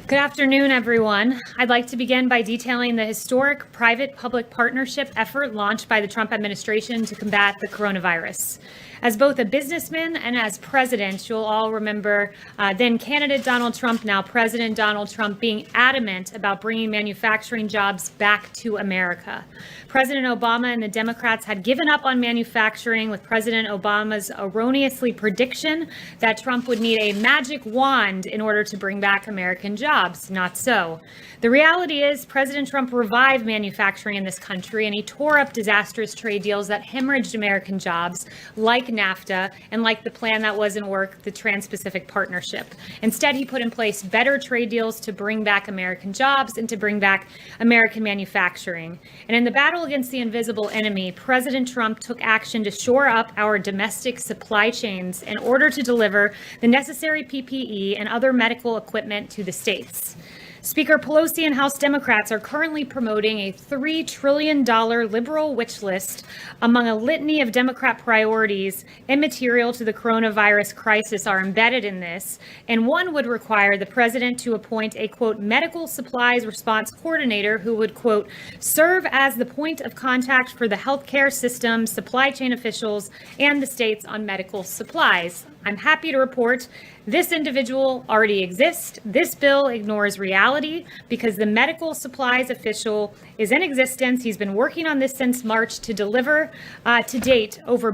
Good afternoon, everyone. I'd like to begin by detailing the historic private-public partnership effort launched by the Trump administration to combat the coronavirus. As both a businessman and as president, you'll all remember then candidate Donald Trump, now President Donald Trump, being adamant about bringing manufacturing jobs back to America. President Obama and the Democrats had given up on manufacturing with President Obama's erroneously prediction that Trump would need a magic wand in order to bring back American jobs. Not so. The reality is President Trump revived manufacturing in this country, and he tore up disastrous trade deals that hemorrhaged American jobs, like NAFTA and like the plan that was in work, the Trans-Pacific Partnership. Instead, he put in place better trade deals to bring back American jobs and to bring back American manufacturing. And in the battle against the invisible enemy, President Trump took action to shore up our domestic supply chains in order to deliver the necessary PPE and other medical equipment to the states. Speaker Pelosi and House Democrats are currently promoting a $3 trillion liberal wish list among a litany of Democrat priorities immaterial to the coronavirus crisis are embedded in this, and one would require the president to appoint a, quote, medical supplies response coordinator who would, quote, serve as the point of contact for the healthcare system, supply chain officials, and the states on medical supplies. I'm happy to report this individual already exists. This bill ignores reality because the medical supplies official is in existence. He's been working on this since March to deliver to date over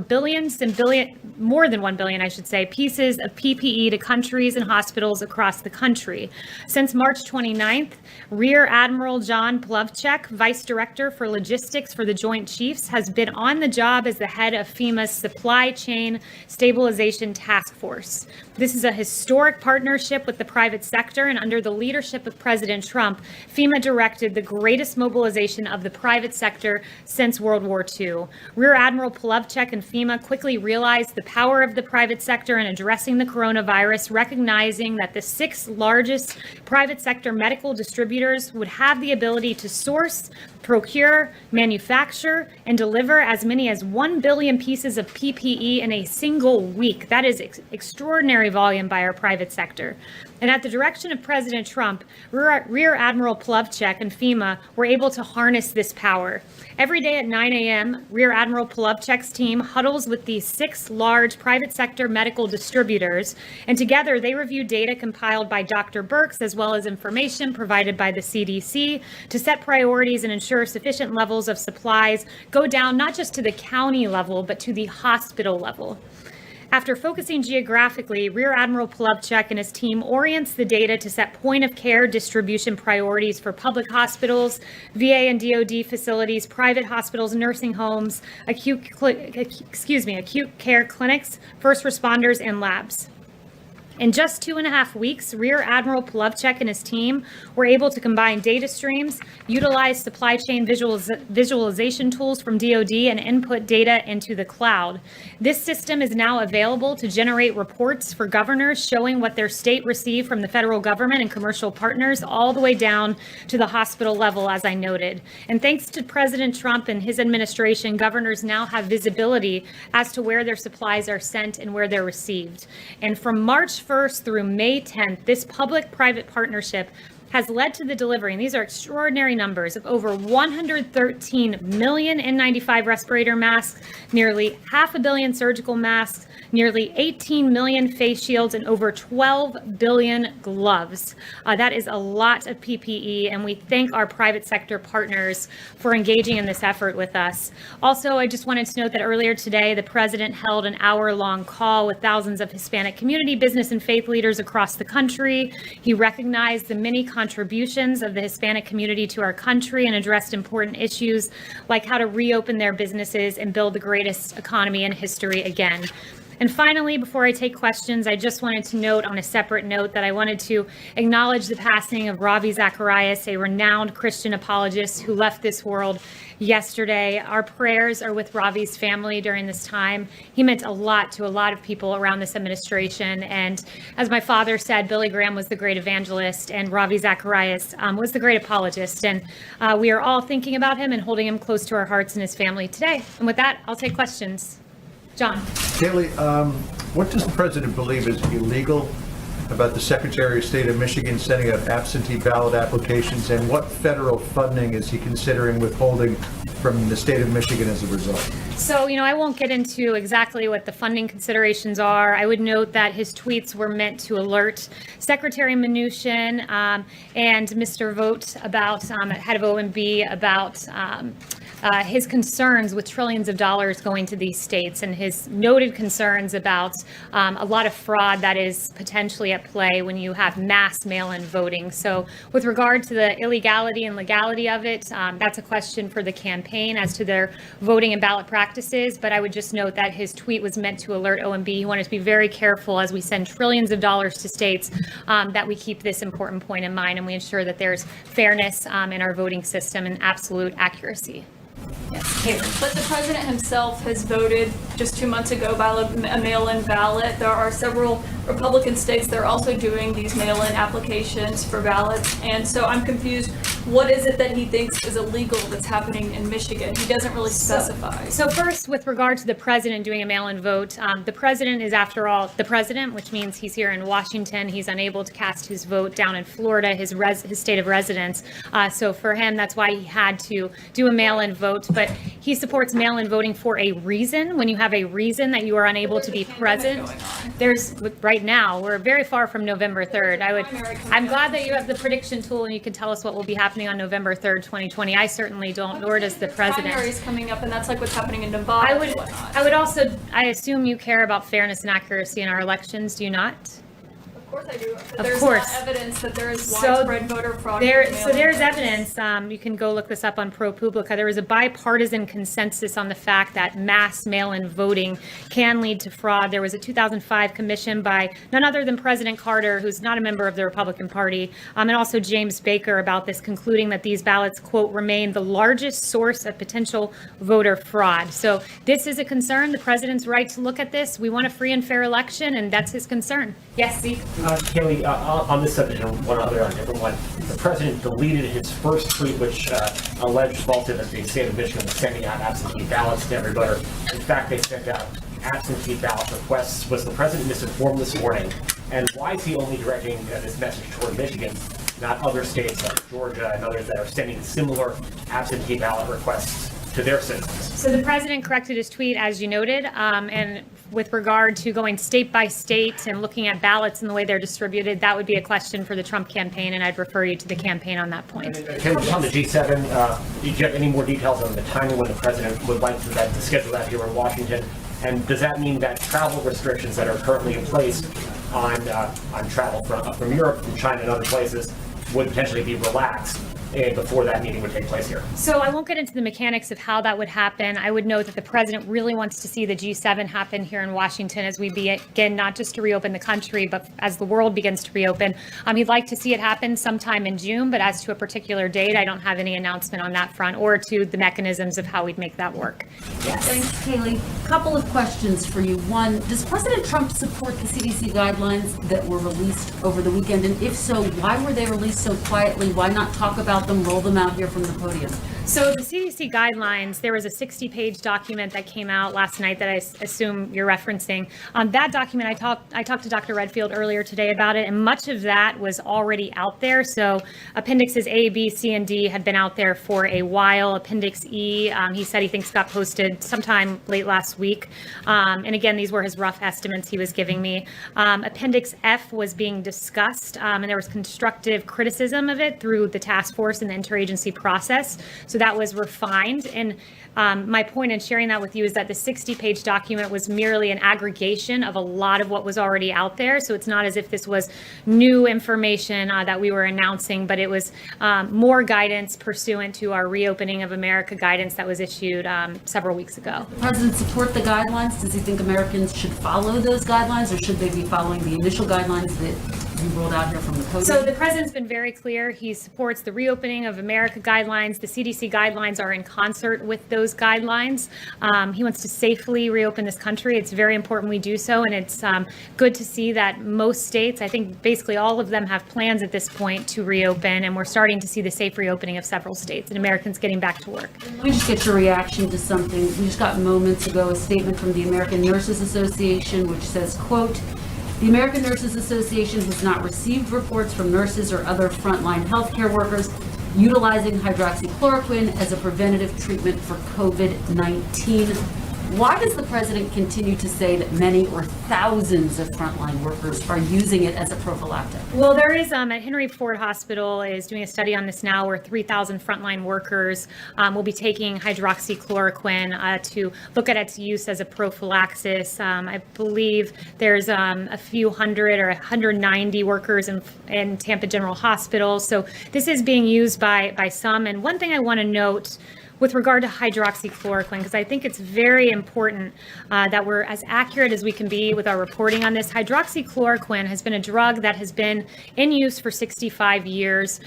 more than 1 billion, I should say, pieces of PPE to countries and hospitals across the country. Since March 29th, Rear Admiral John Plavchek, Vice Director for Logistics for the Joint Chiefs, has been on the job as the head of FEMA's Supply Chain Stabilization Task Force. This is a historic partnership with the private sector, and under the leadership of President Trump, FEMA directed the greatest mobilization of the private sector since World War II. Rear Admiral Plavchek and FEMA quickly realized the power of the private sector in addressing the coronavirus, recognizing that the 6 largest private sector medical distributors would have the ability to source, procure, manufacture, and deliver as many as 1 billion pieces of PPE in a single week. That is extraordinary volume by our private sector. And at the direction of President Trump, Rear Admiral Plavchek and FEMA were able to harness this power. Every day at 9 a.m., Rear Admiral Plavchek's team huddles with these 6 large private sector medical distributors, and together they review data compiled by Dr. Birx as well as information provided by the CDC to set priorities and ensure sufficient levels of supplies go down not just to the county level, but to the hospital level. After focusing geographically, Rear Admiral Plavchek and his team orients the data to set point-of-care distribution priorities for public hospitals, VA and DoD facilities, private hospitals, nursing homes, acute care clinics, first responders, and labs. In just 2.5 weeks, Rear Admiral Plavchek and his team were able to combine data streams, utilize supply chain visualization tools from DoD, and input data into the cloud. This system is now available to generate reports for governors showing what their state received from the federal government and commercial partners all the way down to the hospital level, as I noted. And thanks to President Trump and his administration, governors now have visibility as to where their supplies are sent and where they're received. And from March 1st through May 10th, this public-private partnership has led to the delivery, and these are extraordinary numbers, of over 113 million N95 respirator masks, nearly 500 million surgical masks, nearly 18 million face shields, and over 12 billion gloves. That is a lot of PPE, and we thank our private sector partners for engaging in this effort with us. Also, I just wanted to note that earlier today, the president held an hour-long call with thousands of Hispanic community, business, and faith leaders across the country. He recognized the many contributions of the Hispanic community to our country and addressed important issues like how to reopen their businesses and build the greatest economy in history again. And finally, before I take questions, I just wanted to note on a separate note that I wanted to acknowledge the passing of Ravi Zacharias, a renowned Christian apologist who left this world yesterday. Our prayers are with Ravi's family during this time. He meant a lot to a lot of people around this administration. And as my father said, Billy Graham was the great evangelist and Ravi Zacharias was the great apologist. And we are all thinking about him and holding him close to our hearts and his family today. And with that, I'll take questions. John. Kayleigh, what does the president believe is illegal about the Secretary of State of Michigan sending out absentee ballot applications, and what federal funding is he considering withholding from the state of Michigan as a result? So, I won't get into exactly what the funding considerations are. I would note that his tweets were meant to alert Secretary Mnuchin and Mr. Vogt about, head of OMB, about his concerns with trillions of dollars going to these states and his noted concerns about a lot of fraud that is potentially at play when you have mass mail-in voting. So with regard to the illegality and legality of it, that's a question for the campaign as to their voting and ballot practices. But I would just note that his tweet was meant to alert OMB. He wanted to be very careful as we send trillions of dollars to states that we keep this important point in mind and we ensure that there's fairness in our voting system and absolute accuracy. Yes, Kayleigh. But the president himself has voted just 2 months ago by a mail-in ballot. There are several Republican states that are also doing these mail-in applications for ballots. And so I'm confused. What is it that he thinks is illegal that's happening in Michigan? He doesn't really specify. So first, with regard to the president doing a mail-in vote, the president is, after all, the president, which means he's here in Washington. He's unable to cast his vote down in Florida, his state of residence. So for him, that's why he had to do a mail-in vote. But he supports mail-in voting for a reason. When you have a reason that you are unable to be present, right now, we're very far from November 3rd. I'm glad that you have the prediction tool and you can tell us what will be happening on November 3rd, 2020. I certainly don't, nor does the president. Primaries coming up, and that's like what's happening in Nevada. I assume you care about fairness and accuracy in our elections, do you not? Of course I do. But Of there's course. not evidence that there is widespread voter fraud. There's evidence. You can go look this up on ProPublica. There was a bipartisan consensus on the fact that mass mail-in voting can lead to fraud. There was a 2005 commission by none other than President Carter, who's not a member of the Republican Party, and also James Baker about this, concluding that these ballots, quote, remain the largest source of potential voter fraud. So this is a concern. The president's right to look at this. We want a free and fair election, and that's his concern. Yes, Zeke? Kayleigh, on this subject and one other on a different one, the president deleted his first tweet, which alleged faulted that the state of Michigan was sending out absentee ballots to every voter. In fact, they sent out absentee ballot requests. Was the president misinformed this morning? And why is he only directing this message toward Michigan, not other states like Georgia and others that are sending similar absentee ballot requests to their citizens? So the president corrected his tweet, as you noted, and with regard to going state by state and looking at ballots and the way they're distributed, that would be a question for the Trump campaign, and I'd refer you to the campaign on that point. Just on the G7, do you have any more details on the timing when the president would like to schedule that here in Washington? And does that mean that travel restrictions that are currently in place on travel from Europe, from China, and other places would potentially be relaxed before that meeting would take place here? So I won't get into the mechanics of how that would happen. I would note that the president really wants to see the G7 happen here in Washington as we begin not just to reopen the country, but as the world begins to reopen. He'd like to see it happen sometime in June, but as to a particular date, I don't have any announcement on that front or to the mechanisms of how we'd make that work. Yes. Thanks, Kayleigh. A couple of questions for you. One, does President Trump support the CDC guidelines that were released over the weekend? And if so, why were they released so quietly? Why not talk about them, roll them out here from the podium? So the CDC guidelines, there was a 60-page document that came out last night that I assume you're referencing. That document, I talked to Dr. Redfield earlier today about it, and much of that was already out there. So Appendixes A, B, C, and D had been out there for a while. Appendix E, he said he thinks got posted sometime late last week. And again, these were his rough estimates he was giving me. Appendix F was being discussed, and there was constructive criticism of it through the task force and the interagency process. So that was refined. And my point in sharing that with you is that the 60-page document was merely an aggregation of a lot of what was already out there. So it's not as if this was new information that we were announcing, but it was more guidance pursuant to our Reopening of America guidance that was issued several weeks ago. Does the president support the guidelines? Does he think Americans should follow those guidelines, or should they be following the initial guidelines that you rolled out here from the podium? So the president's been very clear. He supports the Reopening of America guidelines. The CDC guidelines are in concert with those guidelines. He wants to safely reopen this country. It's very important we do so, and it's good to see that most states, I think basically all of them, have plans at this point to reopen, and we're starting to see the safe reopening of several states and Americans getting back to work. Let me just get your reaction to something. We just got moments ago a statement from the American Nurses Association, which says, quote, The American Nurses Association has not received reports from nurses or other frontline healthcare workers utilizing hydroxychloroquine as a preventative treatment for COVID-19. Why does the president continue to say that many or thousands of frontline workers are using it as a prophylactic? Well, there is, at Henry Ford Hospital is doing a study on this now where 3,000 frontline workers will be taking hydroxychloroquine to look at its use as a prophylaxis. I believe there's a few hundred or 190 workers in Tampa General Hospital. So this is being used by some. And one thing I want to note with regard to hydroxychloroquine, because I think it's very important that we're as accurate as we can be with our reporting on this. Hydroxychloroquine has been a drug that has been in use for 65 years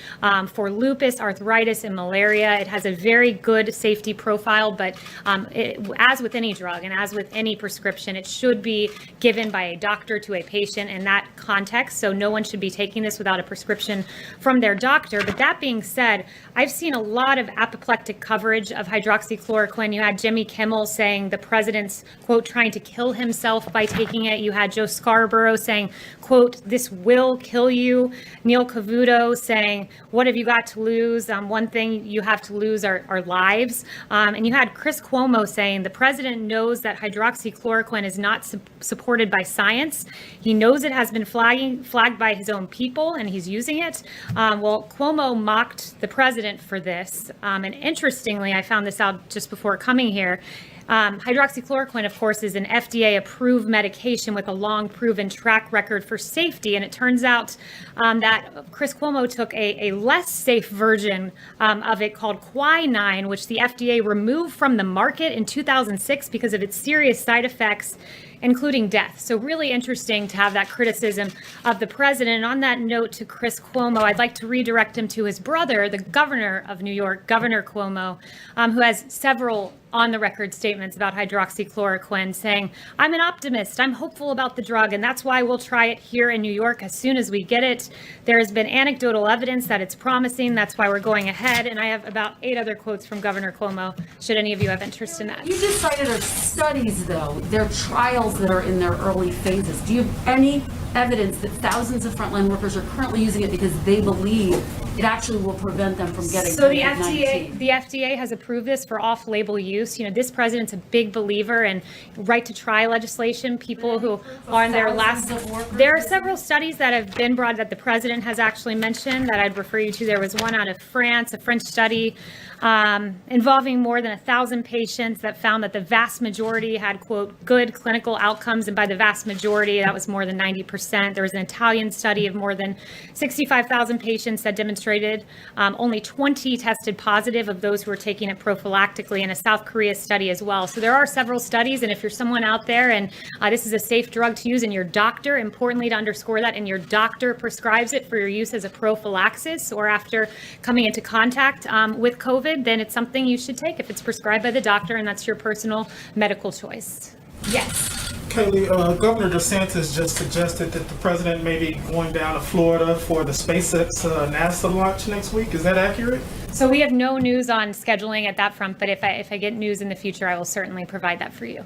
for lupus, arthritis, and malaria. It has a very good safety profile, but as with any drug and as with any prescription, it should be given by a doctor to a patient in that context. So no one should be taking this without a prescription from their doctor. But that being said, I've seen a lot of apoplectic coverage of hydroxychloroquine. You had Jimmy Kimmel saying the president's, quote, trying to kill himself by taking it. You had Joe Scarborough saying, quote, this will kill you. Neil Cavuto saying, what have you got to lose? One thing you have to lose are lives. And you had Chris Cuomo saying the president knows that hydroxychloroquine is not supported by science. He knows it has been flagged by his own people and he's using it. Well, Cuomo mocked the president for this. And interestingly, I found this out just before coming here. Hydroxychloroquine, of course, is an FDA-approved medication with a long proven track record for safety. And it turns out that Chris Cuomo took a less safe version of it called quinine, which the FDA removed from the market in 2006 because of its serious side effects, including death. So really interesting to have that criticism of the president. And on that note to Chris Cuomo, I'd like to redirect him to his brother, the governor of New York, Governor Cuomo, who has several on-the-record statements about hydroxychloroquine saying, I'm an optimist, I'm hopeful about the drug, and that's why we'll try it here in New York as soon as we get it. There has been anecdotal evidence that it's promising, that's why we're going ahead, and I have about 8 other quotes from Governor Cuomo, should any of you have interest in that. You just cited our studies, though. They're trials that are in their early phases. Do you have any evidence that thousands of frontline workers are currently using it because they believe it actually will prevent them from getting So the COVID-19? FDA has approved this for off-label use. You know, this president's a big believer in right to try legislation. People who are in their last, there are several studies that have been brought that the president has actually mentioned that I'd refer you to. There was one out of France, a French study involving more than 1,000 patients that found that the vast majority had, quote, good clinical outcomes. And by the vast majority, that was more than 90%. There was an Italian study of more than 65,000 patients that demonstrated only 20 tested positive of those who were taking it prophylactically, and a South Korea study as well. So there are several studies. And if you're someone out there and this is a safe drug to use and your doctor, importantly to underscore that, and your doctor prescribes it for your use as a prophylaxis or after coming into contact with COVID, then it's something you should take if it's prescribed by the doctor and that's your personal medical choice. Yes. Kayleigh, Governor DeSantis just suggested that the president may be going down to Florida for the SpaceX NASA launch next week. Is that accurate? So we have no news on scheduling at that front, but if I get news in the future, I will certainly provide that for you.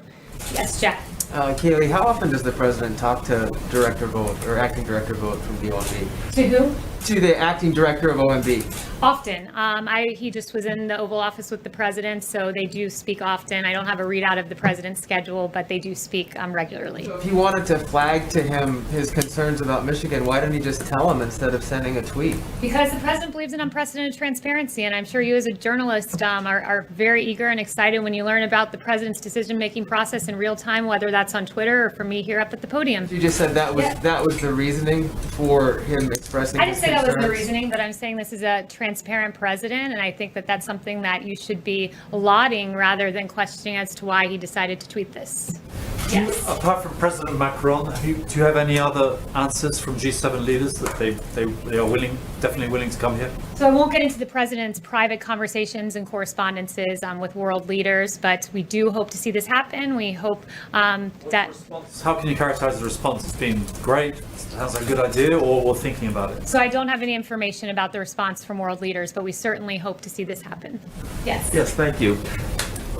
Yes, Jack. Kayleigh, how often does the president talk to Director Vogt or Acting Director Vogt from the OMB? To who? To the Acting Director of OMB. Often. He just was in the Oval Office with the president, so they do speak often. I don't have a readout of the president's schedule, but they do speak regularly. So if he wanted to flag to him his concerns about Michigan, why didn't he just tell him instead of sending a tweet? Because the president believes in unprecedented transparency, and I'm sure you as a journalist are very eager and excited when you learn about the president's decision-making process in real time, whether that's on Twitter or from me here up at the podium. You just said that was the reasoning for him expressing I didn't say that was the concerns? reasoning, but I'm saying this is a transparent president, and I think that that's something that you should be lauding rather than questioning as to why he decided to tweet this. Yes. Apart from President Macron, do you have any other answers from G7 leaders that they are definitely willing to come here? So I won't get into the president's private conversations and correspondences with world leaders, but we do hope to see this happen. We hope that... How can you characterize the response as being great, sounds like a good idea, or thinking about it? So I don't have any information about the response from world leaders, but we certainly hope to see this happen. Yes. Yes, thank you.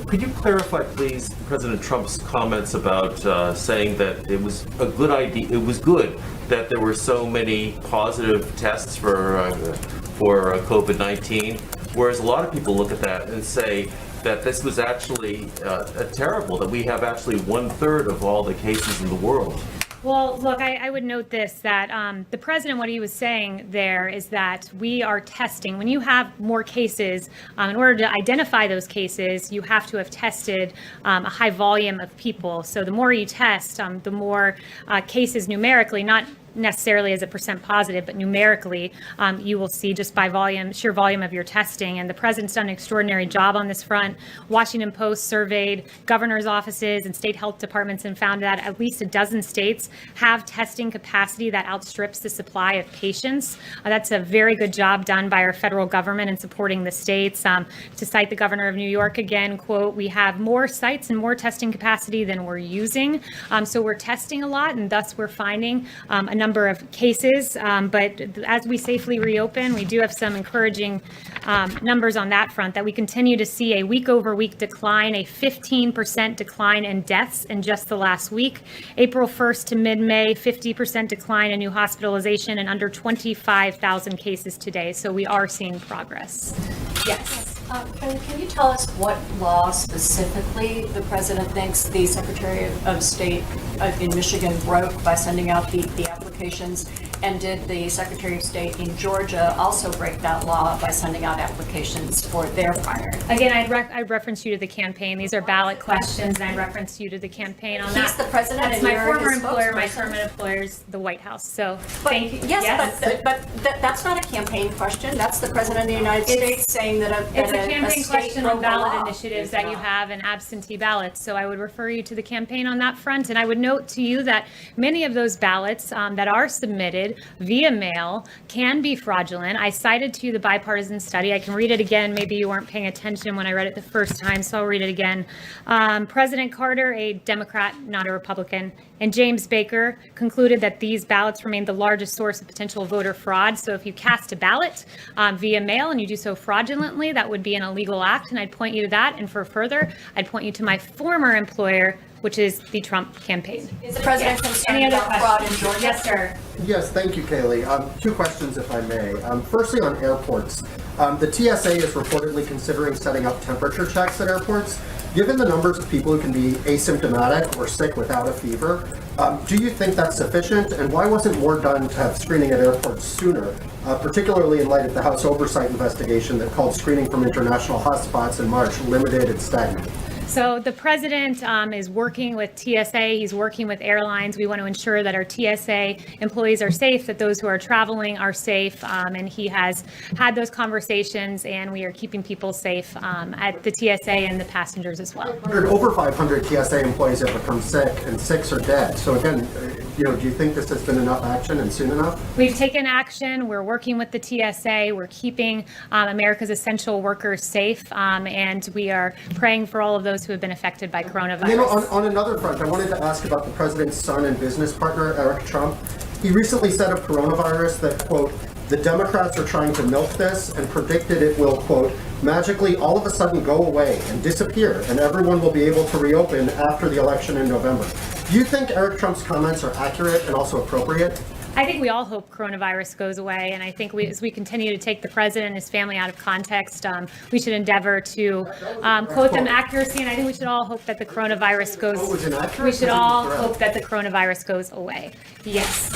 Could you clarify, please, President Trump's comments about saying that it was a good idea, it was good that there were so many positive tests for COVID-19, whereas a lot of people look at that and say that this was actually terrible, that we have actually 1/3 of all the cases in the world. Well, look, I would note this, that the president, what he was saying there is that we are testing. When you have more cases, in order to identify those cases, you have to have tested a high volume of people. So the more you test, the more cases numerically, not necessarily as a percent positive, but numerically, you will see just by volume, sheer volume of your testing. And the president's done an extraordinary job on this front. Washington Post surveyed governor's offices and state health departments and found that at least a dozen states have testing capacity that outstrips the supply of patients. That's a very good job done by our federal government in supporting the states. To cite the governor of New York again, quote, "We have more sites and more testing capacity than we're using." So we're testing a lot, and thus we're finding a number of cases, but as we safely reopen, we do have some encouraging numbers on that front, that we continue to see a week-over-week decline, a 15% decline in deaths in just the last week. April 1st to mid-May, 50% decline in new hospitalization and under 25,000 cases today. So we are seeing progress. Yes. Can you tell us what law specifically the president thinks the Secretary of State in Michigan broke by sending out the applications? And did the Secretary of State in Georgia also break that law by sending out applications for their primary? Again, I'd reference you to the campaign. These are ballot questions, and I'd reference you to the campaign on that. He's the president That's and my you're former his employer. My spokesperson. current employer is the White House. So But, thank you. yes, but that's not a campaign question. That's the president of the United States saying that It's a a campaign state question on broke the ballot law. initiatives that you have and absentee ballots. So I would refer you to the campaign on that front. And I would note to you that many of those ballots that are submitted via mail can be fraudulent. I cited to you the bipartisan study. I can read it again. Maybe you weren't paying attention when I read it the first time, so I'll read it again. President Carter, a Democrat, not a Republican, and James Baker concluded that these ballots remain the largest source of potential voter fraud. So if you cast a ballot via mail and you do so fraudulently, that would be an illegal act. And I'd point you to that. And for further, I'd point you to my former employer, which is the Trump campaign. Is the president Any concerned other about fraud in questions? Georgia? Yes, sir. Yes, thank you, Kayleigh. Two questions, if I may. Firstly, on airports. The TSA is reportedly considering setting up temperature checks at airports. Given the numbers of people who can be asymptomatic or sick without a fever, do you think that's sufficient? And why wasn't more done to have screening at airports sooner, particularly in light of the House oversight investigation that called screening from international hotspots in March limited and stagnant? So the president is working with TSA. He's working with airlines. We want to ensure that our TSA employees are safe, that those who are traveling are safe. And he has had those conversations, and we are keeping people safe at the TSA and the passengers as well. Over 500 TSA employees have become sick, and 6 are dead. So again, do you think this has been enough action and soon enough? We've taken action. We're working with the TSA. We're keeping America's essential workers safe, and we are praying for all of those who have been affected by coronavirus. On another front, I wanted to ask about the president's son and business partner, Eric Trump. He recently said of coronavirus that, quote, the Democrats are trying to milk this, and predicted it will, quote, magically all of a sudden go away and disappear, and everyone will be able to reopen after the election in November. Do you think Eric Trump's comments are accurate and also appropriate? I think we all hope coronavirus goes away, and I think as we continue to take the president and his family out of context, we should endeavor to quote them accuracy, and I think we should all hope that the coronavirus goes. Oh, was inaccurate? We should all hope that the coronavirus goes away. Yes.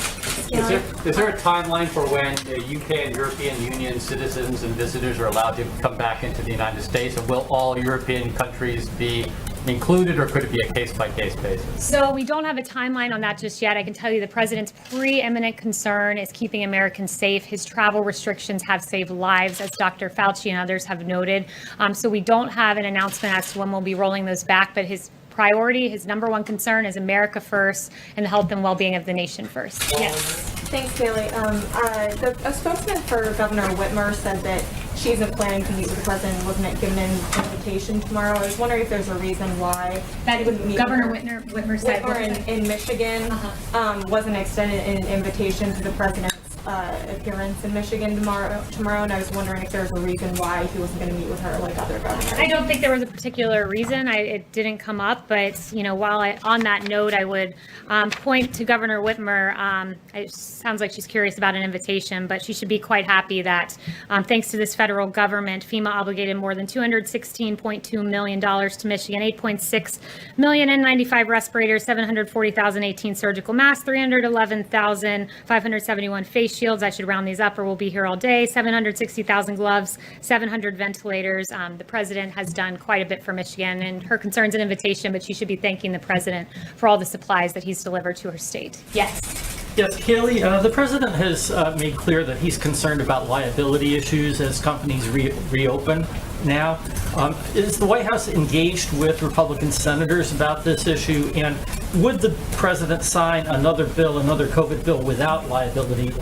Is there a timeline for when the UK and European Union citizens and visitors are allowed to come back into the United States? And will all European countries be included, or could it be a case-by-case basis? So we don't have a timeline on that just yet. I can tell you the president's preeminent concern is keeping Americans safe. His travel restrictions have saved lives, as Dr. Fauci and others have noted. So we don't have an announcement as to when we'll be rolling those back, but his priority, his number one concern is America first and the health and well-being of the nation first. Yes. Thanks, Kayleigh. A spokesman for Governor Whitmer said that she isn't planning to meet with the president and wasn't given an invitation tomorrow. I was wondering if there's a reason why That wouldn't meet Governor with Whitmer said Whitmer in Michigan wasn't extended an invitation to the president's appearance in Michigan tomorrow, and I was wondering if there's a reason why he wasn't going to meet with her like other governors. I don't think there was a particular reason. It didn't come up, but while on that note, I would point to Governor Whitmer. It sounds like she's curious about an invitation, but she should be quite happy that thanks to this federal government, FEMA obligated more than $216.2 million to Michigan, $8.6 million N95 respirators, 740,018 surgical masks, 311,571 face shields. I should round these up or we'll be here all day. 760,000 gloves, 700 ventilators. The president has done quite a bit for Michigan, and her concern's an invitation, but she should be thanking the president for all the supplies that he's delivered to her state. Yes. Yes, Kayleigh, the president has made clear that he's concerned about liability issues as companies reopen now. Is the White House engaged with Republican senators about this issue? And would the president sign another bill, another COVID bill, without liability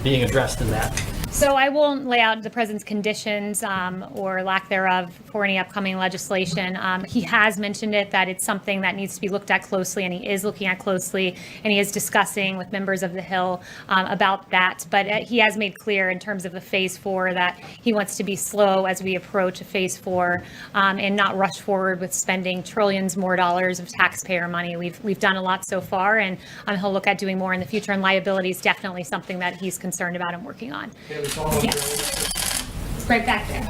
being addressed in that? So I won't lay out the president's conditions or lack thereof for any upcoming legislation. He has mentioned that it's something that needs to be looked at closely, and he is looking at closely, and he is discussing with members of the Hill about that. But he has made clear in terms of the phase 4 that he wants to be slow as we approach a phase 4 and not rush forward with spending trillions more dollars of taxpayer money. We've done a lot so far, and he'll look at doing more in the future. And liability is definitely something that he's concerned about and working on. Yes. It's right back there.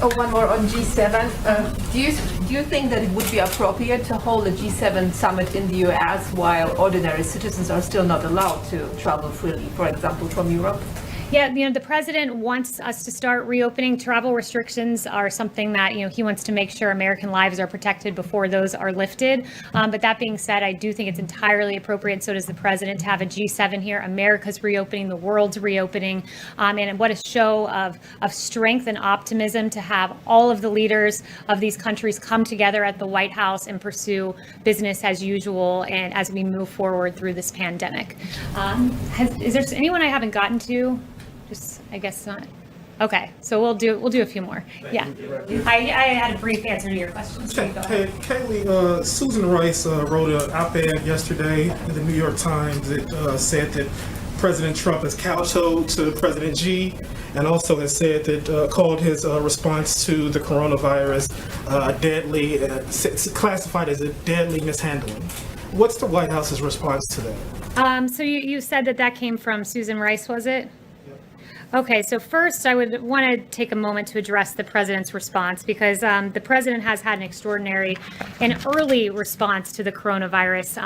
Oh, one more on G7. Do you think that it would be appropriate to hold a G7 summit in the U.S. while ordinary citizens are still not allowed to travel freely, for example, from Europe? Yeah, the president wants us to start reopening. Travel restrictions are something that, he wants to make sure American lives are protected before those are lifted. But that being said, I do think it's entirely appropriate, so does the president, to have a G7 here. America's reopening, the world's reopening. And what a show of strength and optimism to have all of the leaders of these countries come together at the White House and pursue business as usual and as we move forward through this pandemic. Is there anyone I haven't gotten to? I guess not. Okay, so we'll do a few more. Yeah, I had a brief answer to your questions. Kayleigh, Susan Rice wrote an op-ed yesterday in the New York Times that said that President Trump has kowtowed to President Xi, and also has said that called his response to the coronavirus deadly, classified as a deadly mishandling. What's the White House's response to that? So you said that came from Susan Rice, was it? Okay, so first I would want to take a moment to address the president's response, because the president has had an extraordinary and early response to the coronavirus.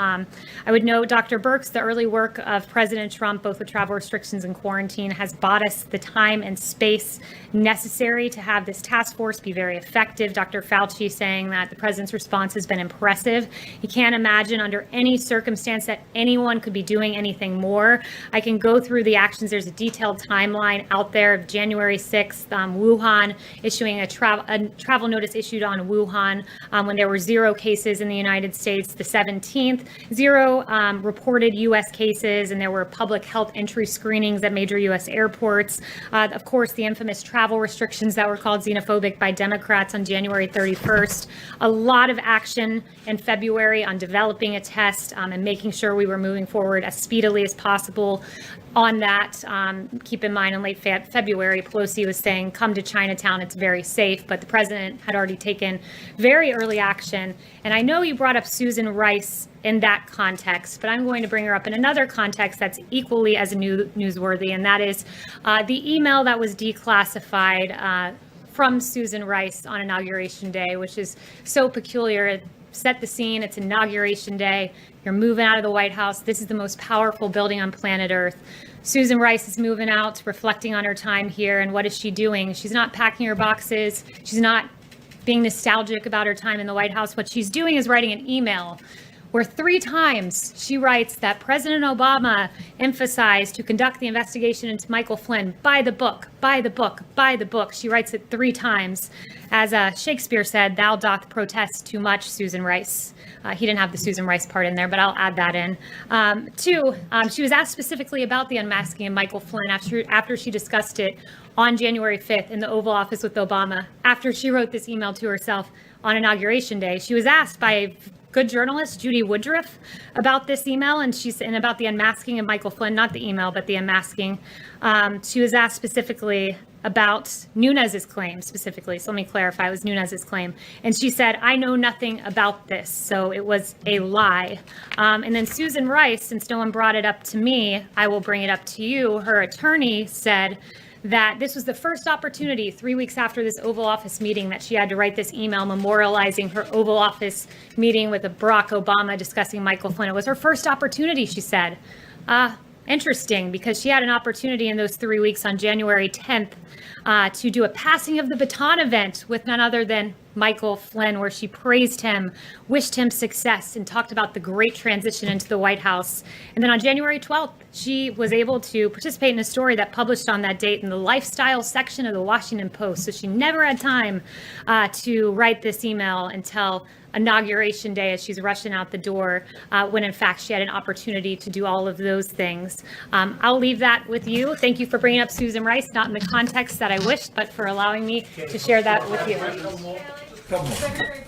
I would note Dr. Birx, the early work of President Trump, both with travel restrictions and quarantine, has bought us the time and space necessary to have this task force be very effective. Dr. Fauci saying that the president's response has been impressive. He can't imagine under any circumstance that anyone could be doing anything more. I can go through the actions. There's a detailed timeline out there of January 6th, Wuhan issuing a travel notice issued on Wuhan when there were 0 cases in the United States. The 17th, 0 reported U.S. cases, and there were public health entry screenings at major U.S. airports. Of course, the infamous travel restrictions that were called xenophobic by Democrats on January 31st. A lot of action in February on developing a test and making sure we were moving forward as speedily as possible. On that, keep in mind in late February, Pelosi was saying, come to Chinatown, it's very safe, but the president had already taken very early action. And I know you brought up Susan Rice in that context, but I'm going to bring her up in another context that's equally as newsworthy, and that is the email that was declassified from Susan Rice on Inauguration Day, which is so peculiar. Set the scene, it's Inauguration Day. You're moving out of the White House. This is the most powerful building on planet Earth. Susan Rice is moving out, reflecting on her time here. And what is she doing? She's not packing her boxes. She's not being nostalgic about her time in the White House. What she's doing is writing an email where 3 times she writes that President Obama emphasized to conduct the investigation into Michael Flynn by the book, by the book, by the book. She writes it 3 times. As Shakespeare said, thou doth protest too much, Susan Rice. He didn't have the Susan Rice part in there, but I'll add that in. 2, she was asked specifically about the unmasking of Michael Flynn after she discussed it on January 5th in the Oval Office with Obama. After she wrote this email to herself on Inauguration Day, she was asked by good journalist, Judy Woodruff, about this email, and about the unmasking of Michael Flynn, not the email, but the unmasking. She was asked specifically about Nunes's claim specifically. So let me clarify, it was Nunes's claim. And she said, I know nothing about this, so it was a lie. And then Susan Rice, since no one brought it up to me, I will bring it up to you. Her attorney said that this was the first opportunity 3 weeks after this Oval Office meeting that she had to write this email memorializing her Oval Office meeting with Barack Obama discussing Michael Flynn. It was her first opportunity, she said. Interesting, because she had an opportunity in those 3 weeks on January 10th to do a passing of the baton event with none other than Michael Flynn, where she praised him, wished him success, and talked about the great transition into the White House. And then on January 12th, she was able to participate in a story that published on that date in the lifestyle section of the Washington Post. So she never had time to write this email until Inauguration Day as she's rushing out the door, when in fact she had an opportunity to do all of those things. I'll leave that with you. Thank you for bringing up Susan Rice, not in the context that I wished, but for allowing me to share that with you. Come on.